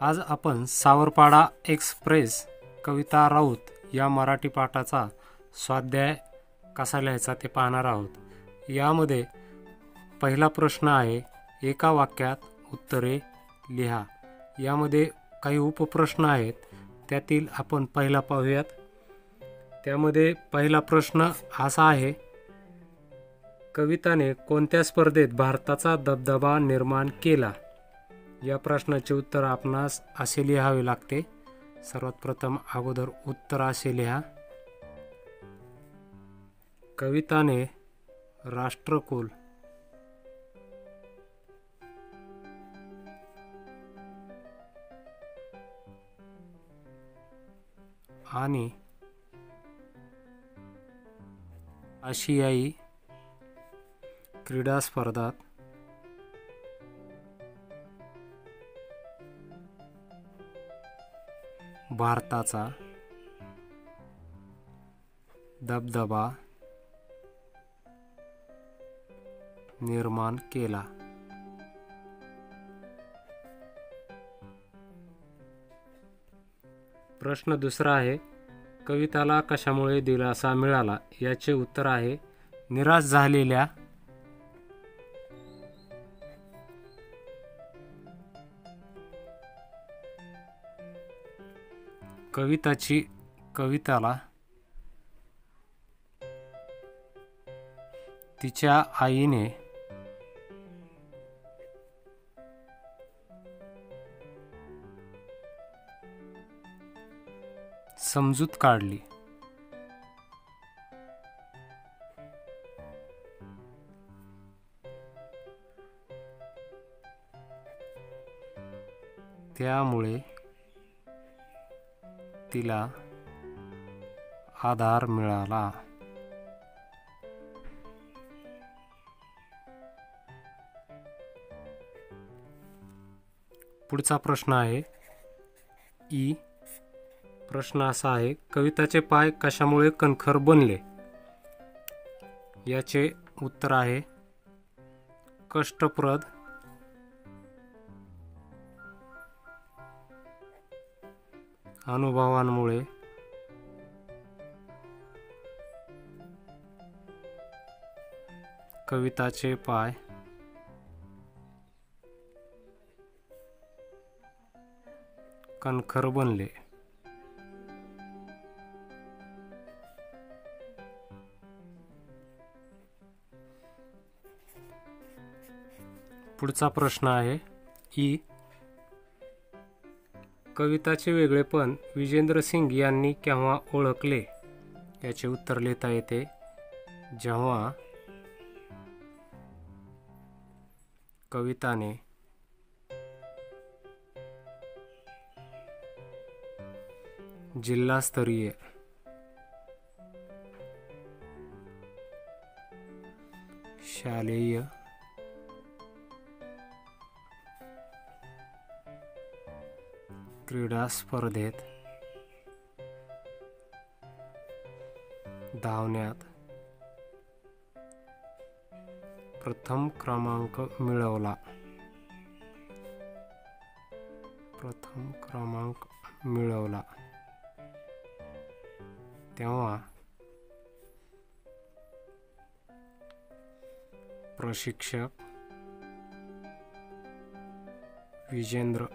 आज आपण सावरपाडा एक्सप्रेस कविता राऊत या मराठी पाठाचा स्वाध्याय कसा लिहायचा ते पाहणार आहोत। यामध्ये पहिला प्रश्न आहे, एका वाक्यात उत्तरे लिहा। यामध्ये काही उपप्रश्न आहेत, त्यातील आपण पहिला पाहूयात। त्यामध्ये पहिला प्रश्न असा आहे, कविताने कोणत्या स्पर्धेत भारताचा दबदबा निर्माण केला? या प्रश्नाचे उत्तर आपणास असे लिहावे लागते। सर्वात प्रथम अगोदर उत्तर असे लिहा, कविताने राष्ट्रकुल आणि आशियाई क्रीडा स्पर्धात भारताचा दबदबा निर्माण केला। प्रश्न दुसरा आहे, कविताला कशामुळे दिलासा मिळाला? याचे उत्तर आहे, निराश झालेल्या कविताला तिच्या आईने समजूत काढली। त्यामुळे तिला आधार मिळाला। पुढचा प्रश्न आहे ई। प्रश्न असा आहे, कविताचे पाय कशामुळे कणखर बनले? याचे उत्तर आहे, कष्टप्रद अनुभवांमुळे कविताचे पाय कणखर बनले। पुढचा प्रश्न आहे ई। कविताचे वेगळेपण विजेंद्र सिंग यांनी केव्हा ओळखले? याचे उत्तर लिहिता येते, जेव्हा कविताने जिल्हास्तरीय शालेय क्रीडा स्पर्धेत धावण्यात प्रथम क्रमांक मिळवला। तेव्हा प्रशिक्षक विजेंद्र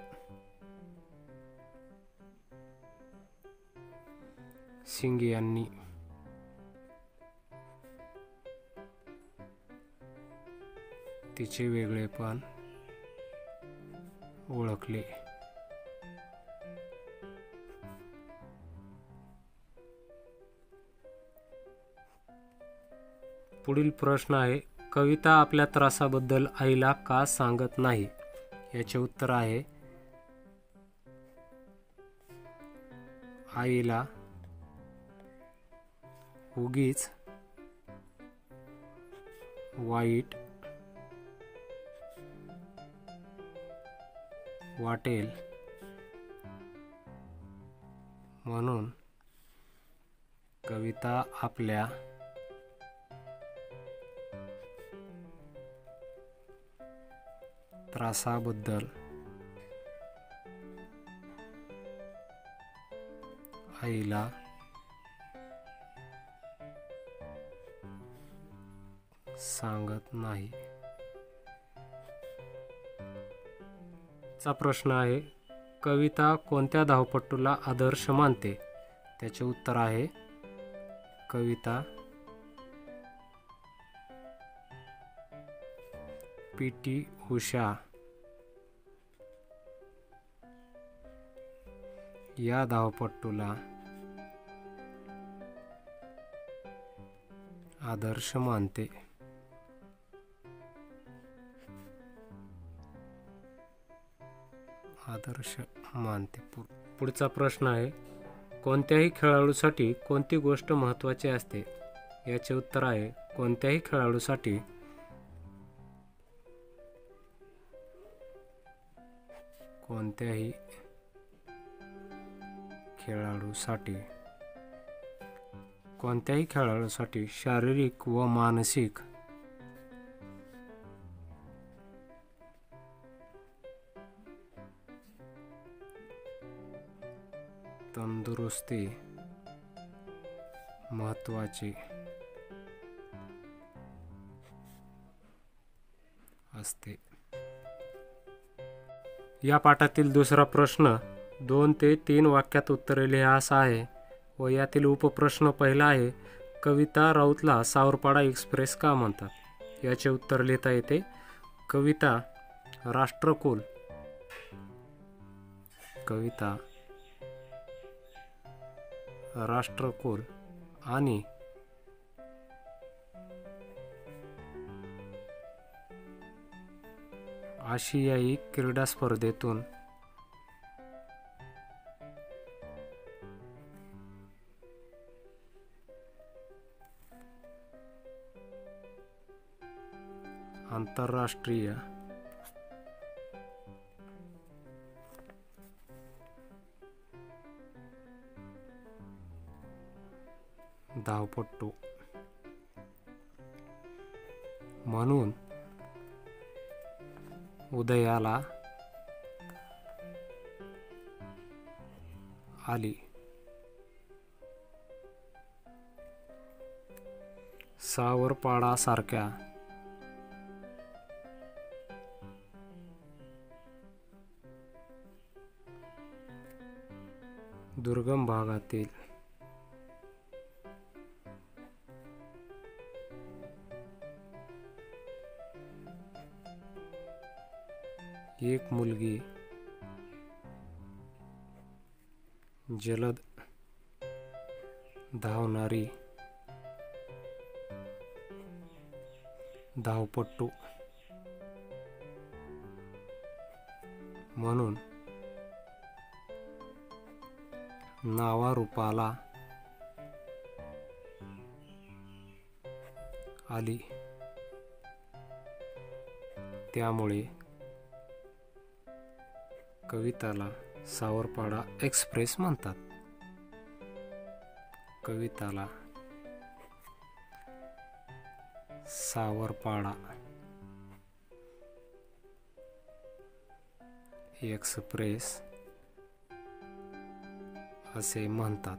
सिंग यांनी तिचे वेगळेपण ओळखले। पुढील प्रश्न आहे, कविता आपल्या त्रासाबद्दल आईला का सांगत नाही? याचे उत्तर आहे, आईला उगीच वाईट वाटेल म्हणून कविता आपल्या त्रासाबद्दल आईला सांगत नाही. चा प्रश्न आहे, कविता कोणत्या धावपटूला आदर्श मानते? त्याचे उत्तर आहे कविता पी.टी. उषा या धावपटूला आदर्श मानते. पुढचा प्रश्न आहे, कोणत्याही खेळाडूसाठी कोणती गोष्ट महत्त्वाची असते? याचे उत्तर आहे कोणत्याही खेळाडूसाठी कोणत्याही खेळाडूसाठी शारीरिक व मानसिक तंदुरुस्ती महत्त्वाची असते. या पाठातील दुसरा प्रश्न 2 ते 3 वाक्यात उत्तरे लिहा असा आहे व यातील उपप्रश्न पहिला आहे, कविता राऊतला सावरपाडा एक्सप्रेस का म्हणतात? याचे उत्तर लिहिता येते, कविता राष्ट्रकुल आणि आशियाई क्रीडा स्पर्धेतून आंतरराष्ट्रीय धावपटू म्हणून उदयाला आली. सावरपाडा सारख्या दुर्गम भागातील एक मुलगी जलद धावणारी धावपटू म्हणून नावारूपाला आली. त्यामुळे कविताला सावरपाडा एक्सप्रेस म्हणतात. कविताला सावरपाडा एक्सप्रेस असे म्हणतात.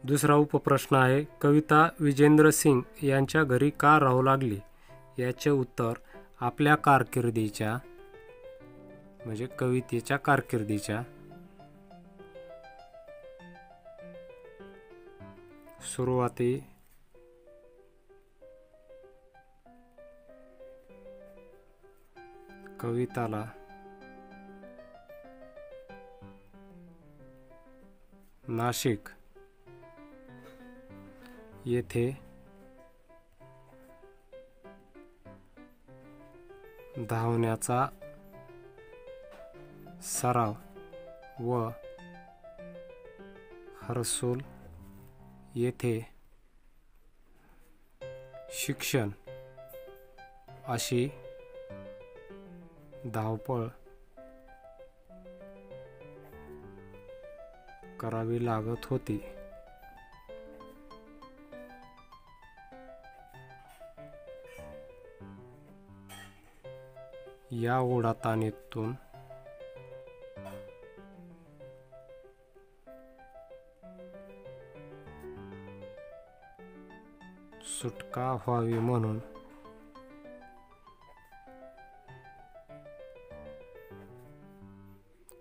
दुसरा उपप्रश्न आहे, कविता विजेंद्र सिंग यांच्या घरी का राहू लागली? याचे उत्तर आपल्या कारकिर्दीच्या म्हणजे कवितेच्या कारकिर्दीच्या सुरुवाती कविताला नाशिक येथे धावण्याचा सराव व हर्सुल येथे शिक्षण अशी धावपळ करावी लागत होती. या ओढाताणीतून सुटका व्हावी म्हणून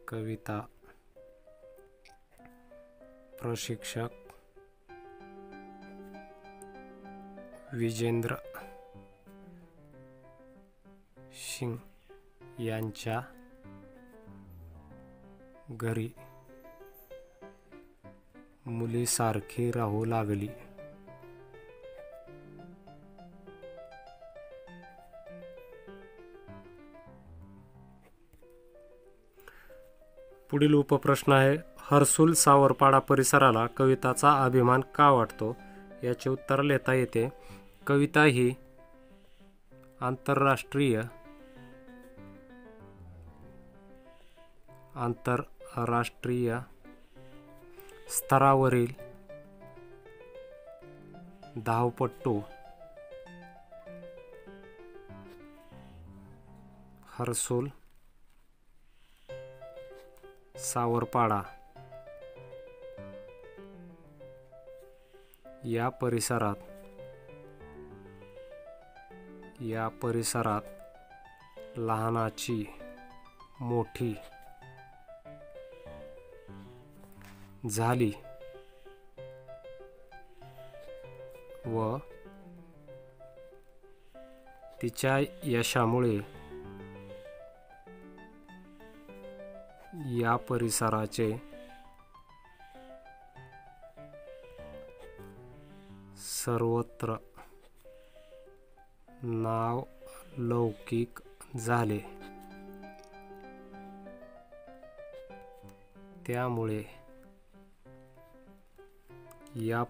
कविता प्रशिक्षक विजेंद्र सिंग यांच्या घरी मुलीसारखी राहू लागली. पुढील उपप्रश्न आहे, हर्सुल सावरपाडा परिसराला कविताचा अभिमान का वाटतो? याचे उत्तर लिहिता येते. कविता ही आंतरराष्ट्रीय स्तरावरील धावपटू हर्सुल सावरपाडा या परिसरात लहानाची मोठी झाली व तिच्या यशामुळे या परिसराचे सर्वत्र नाव लौकिक झाले. त्यामुळे या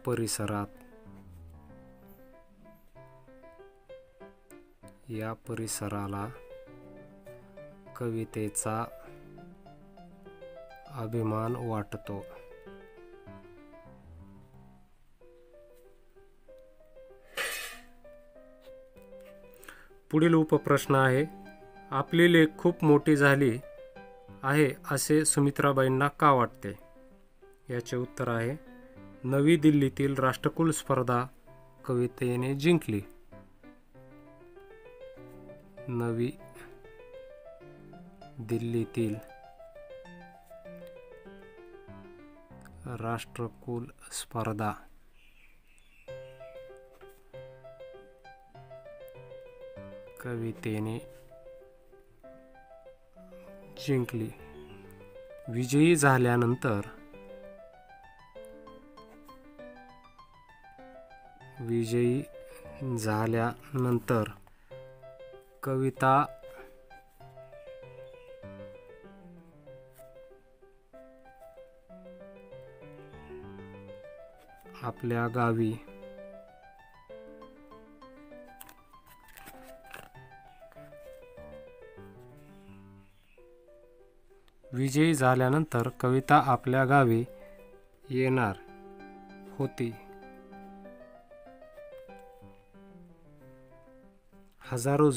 परिसराला कवितेचा अभिमान वाटतो. पुढील उपप्रश्न आहे, आपली लेख खूप मोठी झाली आहे असे सुमित्राबाईंना का वाटते? याचे उत्तर आहे, नवी दिल्लीतील राष्ट्रकुल स्पर्धा कवितेने जिंकली. नवी दिल्लीतील राष्ट्रकुल स्पर्धा कवितेने जिंकली. विजयी झाल्यानंतर कविता आपल्या गावी येणार होती. हजारो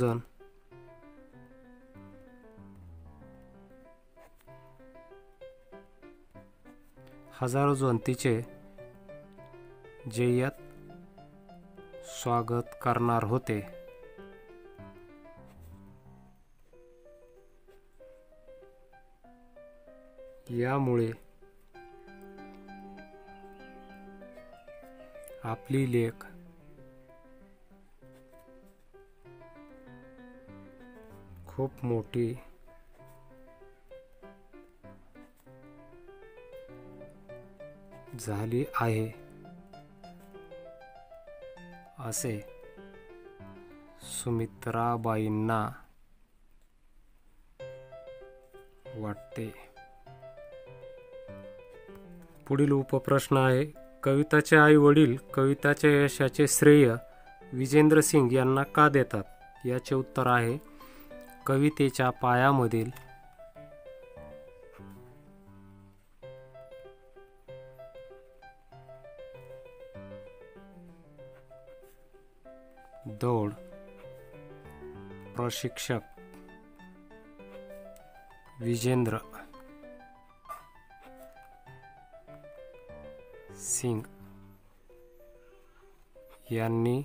जण तिचे जय्यत स्वागत करणार होते. यामुळे आपली लेख खूप मोठी झाली आहे असे सुमित्राबाईंना वाटते. पुढील उपप्रश्न आहे, कविताचे आई वडील कविताच्या यशाचे श्रेय विजेंद्र सिंग यांना का देतात? याचे उत्तर आहे, कवितेच्या पायामधील दौड प्रशिक्षक विजेंद्र सिंग यांनी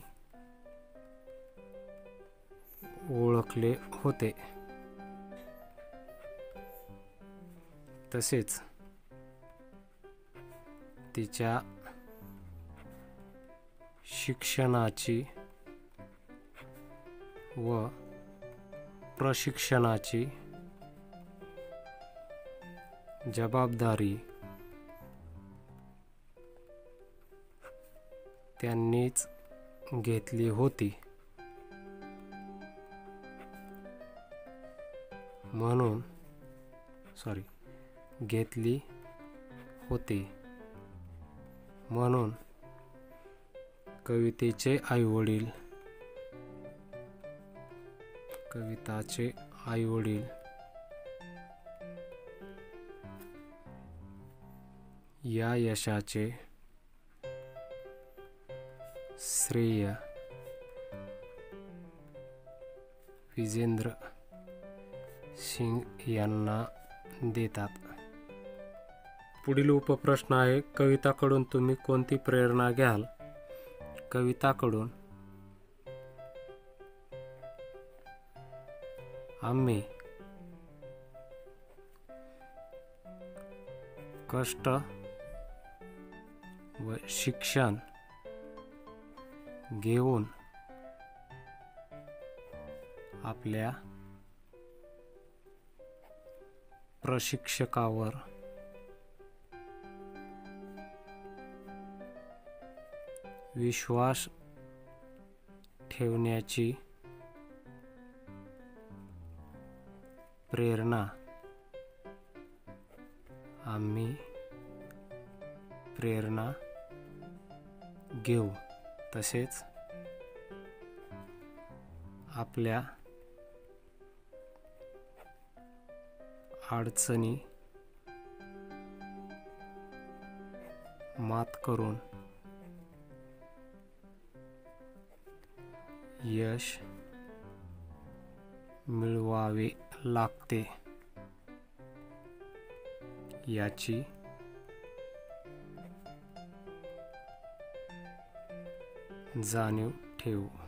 ओळखले होते. तसेच तिच्या शिक्षणाची व प्रशिक्षणाची जबाबदारी त्यांनीच घेतली होती. घेतली होती. म्हणून कविताचे आईवडील या यशाचे श्रेय विजेंद्र सिंग यांना देतात. पुढील उपप्रश्न आहे, कविताकडून तुम्ही कोणती प्रेरणा घ्याल? कविताकडून आम्ही कष्ट व शिक्षण घेऊन आपल्या प्रशिक्षकावर विश्वास ठेवण्याची प्रेरणा घेऊ. तसेच आपल्या अडचणी मात करून यश मिळवावे लागते याची जाणीव ठेवू.